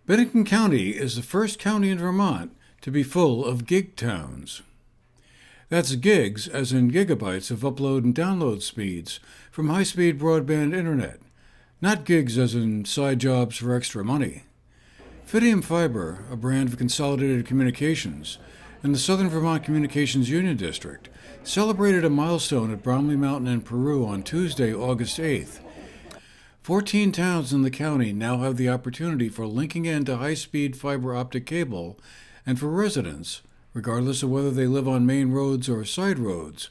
Bennington County is the first county in Vermont to be full of gig towns. That's gigs as in gigabytes of upload and download speeds from high-speed broadband internet, not gigs as in side jobs for extra money. Fidium Fiber, a brand of Consolidated Communications, and the Southern Vermont Communications Union District celebrated a milestone at Bromley Mountain in Peru on Tuesday, August 8th. 14 towns in the county now have the opportunity for linking into high-speed fiber optic cable, and for residents, regardless of whether they live on main roads or side roads,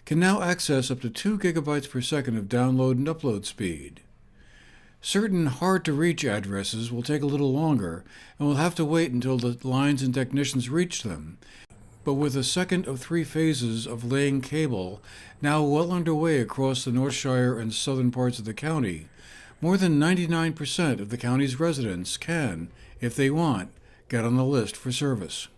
can now access up to 2 gigabytes per second of download and upload speed. Certain hard-to-reach addresses will take a little longer and will have to wait until the lines and technicians reach them. But with the second of 3 phases of laying cable now well underway across the North Shire and southern parts of the county, more than 99% of the county's residents can, if they want, get on the list for service.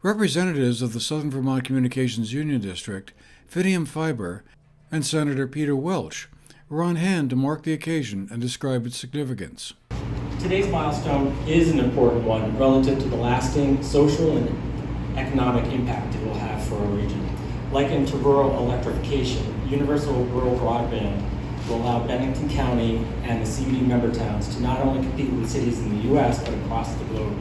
Representatives of the Southern Vermont Communications Union District, Fidium Fiber, and Senator Peter Welch were on hand to mark the occasion and describe its significance. Today's milestone is an important one relative to the lasting social and economic impact it will have for our region. Likened to rural electrification, universal rural broadband will allow Bennington County and the CUD member towns to not only compete with cities in the U.S., but across the globe.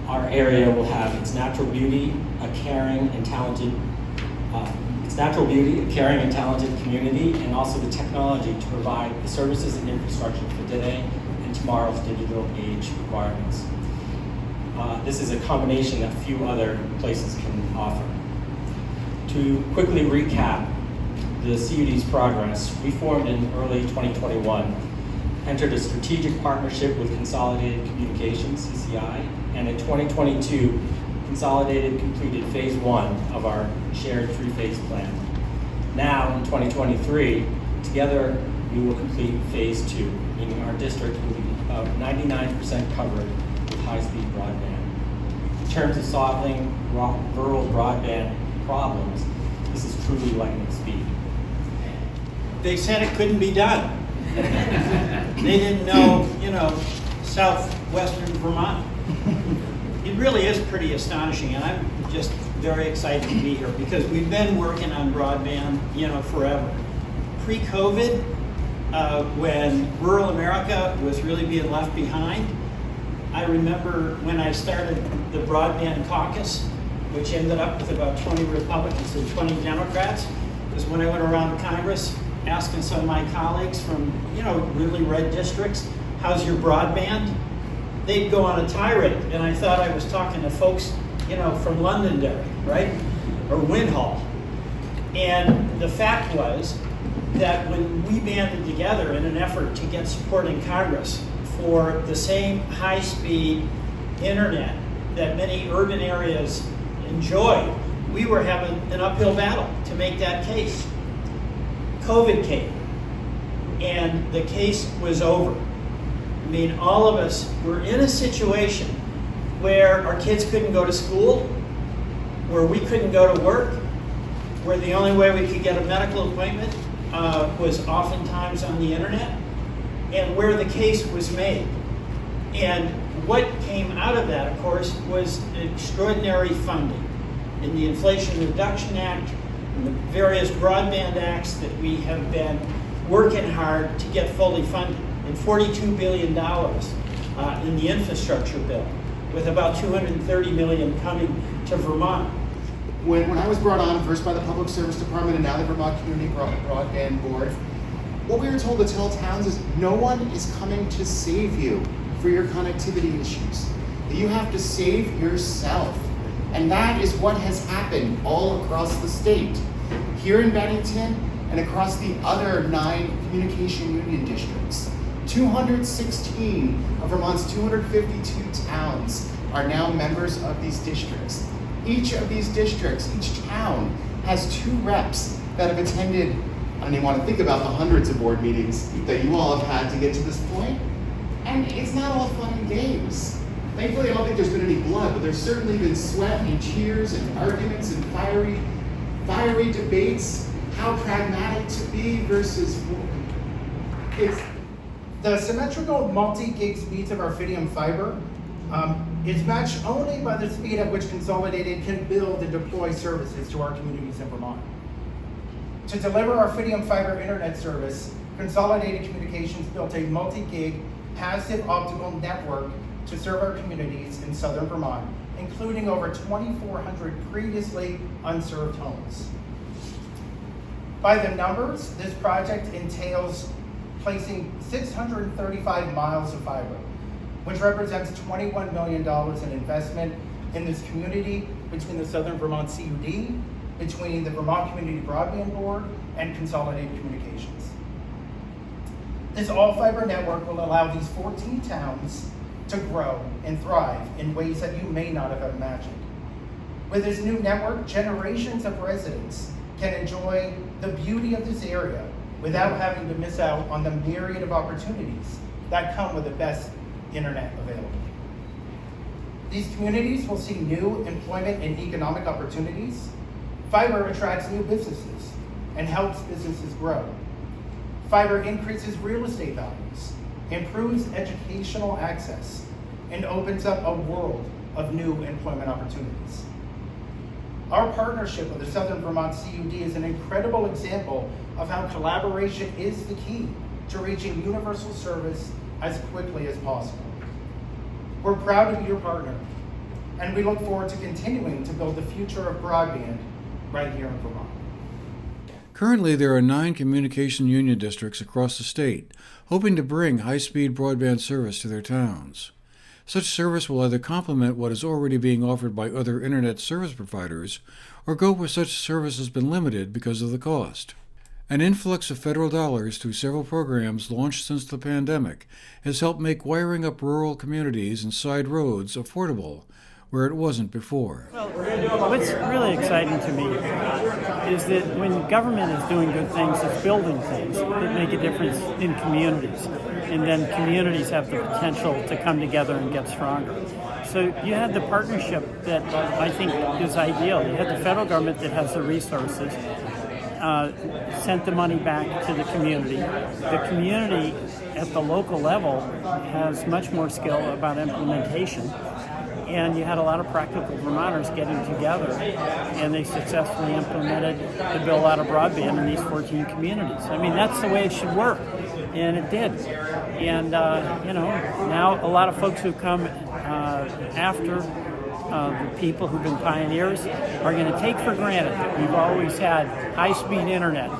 Our area will have its natural beauty, a caring and talented community, and also the technology to provide the services and infrastructure for today and tomorrow's digital age requirements. This is a combination that few other places can offer. To quickly recap the CUD's progress, we formed in early 2021, entered a strategic partnership with Consolidated Communications, CCI, and in 2022, Consolidated completed phase 1 of our shared 3-phase plan. Now, in 2023, together we will complete phase 2, meaning our district will be about 99% covered with high-speed broadband. In terms of solving rural broadband problems, this is truly lightning speed. They said it couldn't be done. They didn't know, southwestern Vermont. It really is pretty astonishing, and I'm just very excited to be here because we've been working on broadband, forever. Pre-COVID, when rural America was really being left behind, I remember when I started the Broadband Caucus, which ended up with about 20 Republicans and 20 Democrats, was when I went around Congress asking some of my colleagues from, really red districts, how's your broadband? They'd go on a tirade, and I thought I was talking to folks, from Londonderry, right? Or Winhall. And the fact was that when we banded together in an effort to get support in Congress for the same high-speed internet that many urban areas enjoy, we were having an uphill battle to make that case. COVID came, and the case was over. I mean, all of us were in a situation where our kids couldn't go to school, where we couldn't go to work, where the only way we could get a medical appointment was oftentimes on the internet, and where the case was made. And what came out of that, of course, was extraordinary funding in the Inflation Reduction Act, and the various broadband acts that we have been working hard to get fully funded, and $42 billion in the infrastructure bill, with about $230 million coming to Vermont. When I was brought on first by the Public Service Department and now the Vermont Community Broadband Board, what we were told to tell towns is no one is coming to save you for your connectivity issues. You have to save yourself. And that is what has happened all across the state. Here in Bennington and across the other 9 communication union districts. 216 of Vermont's 252 towns are now members of these districts. Each of these districts, each town, has 2 reps that have attended, I don't even want to think about the hundreds of board meetings that you all have had to get to this point. And it's not all fun and games. Thankfully, I don't think there's been any blood, but there's certainly been sweat and tears and arguments and fiery debates, how pragmatic to be versus The symmetrical multi-gig speeds of our Fidium fiber is matched only by the speed at which Consolidated can build and deploy services to our communities in Vermont. To deliver our Fidium fiber internet service, Consolidated Communications built a multi-gig passive optical network to serve our communities in southern Vermont, including over 2,400 previously unserved homes. By the numbers, this project entails placing 635 miles of fiber, which represents $21 million in investment in this community between the Southern Vermont CUD, between the Vermont Community Broadband Board, and Consolidated Communications. This all-fiber network will allow these 14 towns to grow and thrive in ways that you may not have imagined. With this new network, generations of residents can enjoy the beauty of this area without having to miss out on the myriad of opportunities that come with the best internet available. These communities will see new employment and economic opportunities. Fiber attracts new businesses and helps businesses grow. Fiber increases real estate values, improves educational access, and opens up a world of new employment opportunities. Our partnership with the Southern Vermont CUD is an incredible example of how collaboration is the key to reaching universal service as quickly as possible. We're proud to be your partner, and we look forward to continuing to build the future of broadband right here in Vermont. Currently, there are 9 communication union districts across the state, hoping to bring high-speed broadband service to their towns. Such service will either complement what is already being offered by other internet service providers, or go where such service has been limited because of the cost. An influx of federal dollars through several programs launched since the pandemic has helped make wiring up rural communities and side roads affordable, where it wasn't before. Well, what's really exciting to me is that when government is doing good things, it's building things that make a difference in communities. And then communities have the potential to come together and get stronger. So you had the partnership that I think is ideal. You had the federal government that has the resources, sent the money back to the community. The community at the local level has much more skill about implementation. And you had a lot of practical Vermonters getting together, and they successfully implemented the build out of broadband in these 14 communities. I mean, that's the way it should work, and it did. And now a lot of folks who come after the people who've been pioneers are going to take for granted that we've always had high-speed internet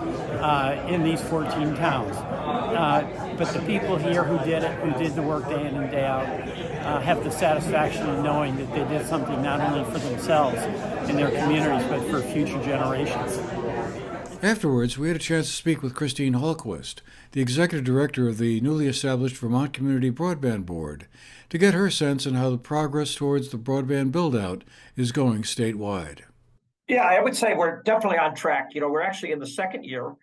in these 14 towns. But the people here who did the work day in and day out, have the satisfaction of knowing that they did something not only for themselves and their communities, but for future generations. Afterwards, we had a chance to speak with Christine Holquist, the executive director of the newly established Vermont Community Broadband Board, to get her sense on how the progress towards the broadband build-out is going statewide. Yeah, I would say we're definitely on track. We're actually in the second year,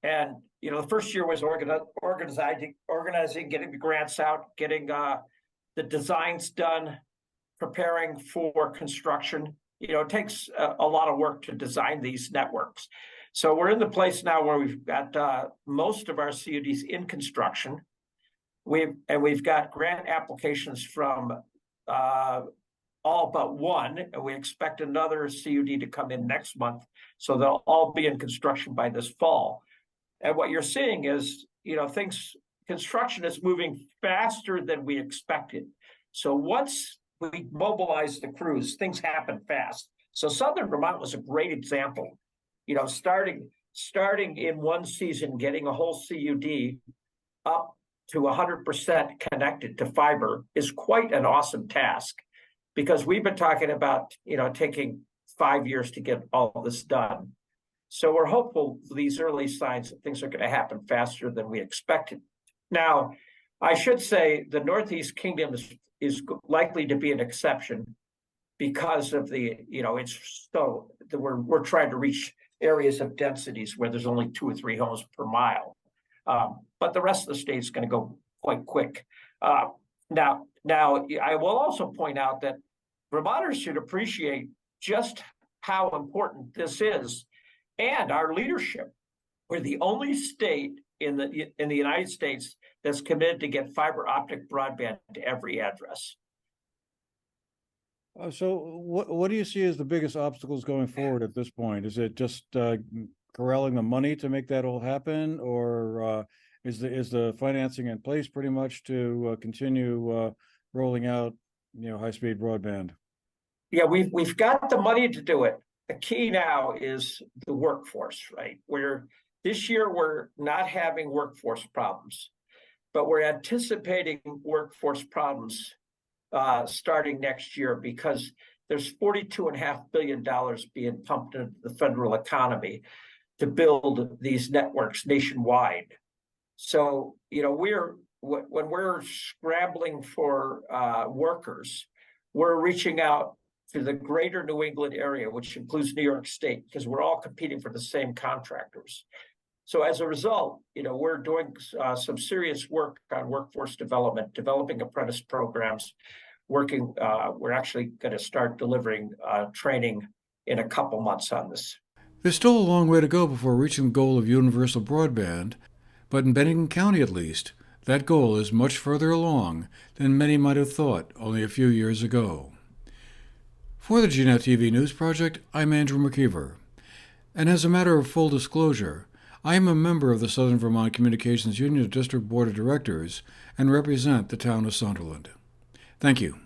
and the first year was organizing, getting the grants out, getting the designs done, preparing for construction. It takes a lot of work to design these networks. So we're in the place now where we've got most of our CUDs in construction. We've got grant applications from all but one, and we expect another CUD to come in next month. So they'll all be in construction by this fall. And what you're seeing is, construction is moving faster than we expected. So once we mobilize the crews, things happen fast. So Southern Vermont was a great example. Starting in one season, getting a whole CUD up to 100% connected to fiber is quite an awesome task, because we've been talking about, taking 5 years to get all this done. So we're hopeful for these early signs that things are going to happen faster than we expected. Now, I should say the Northeast Kingdom is likely to be an exception because of we're trying to reach areas of densities where there's only 2 or 3 homes per mile. But the rest of the state is going to go quite quick. Now, I will also point out that Vermonters should appreciate just how important this is and our leadership. We're the only state in the United States that's committed to get fiber optic broadband to every address. So what do you see as the biggest obstacles going forward at this point? Is it just corralling the money to make that all happen, or is the financing in place pretty much to continue rolling out high-speed broadband? Yeah, we've got the money to do it. The key now is the workforce, right? This year we're not having workforce problems, but we're anticipating workforce problems starting next year, because there's $42.5 billion being pumped into the federal economy to build these networks nationwide. So, when we're scrambling for workers, we're reaching out to the greater New England area, which includes New York State, because we're all competing for the same contractors. So as a result, we're doing some serious work on workforce development, developing apprentice programs, we're actually going to start delivering training in a couple months on this. There's still a long way to go before reaching the goal of universal broadband, but in Bennington County at least, that goal is much further along than many might have thought only a few years ago. For the GNAT-TV News Project, I'm Andrew McKeever. And as a matter of full disclosure, I am a member of the Southern Vermont Communications Union District Board of Directors and represent the town of Sunderland. Thank you.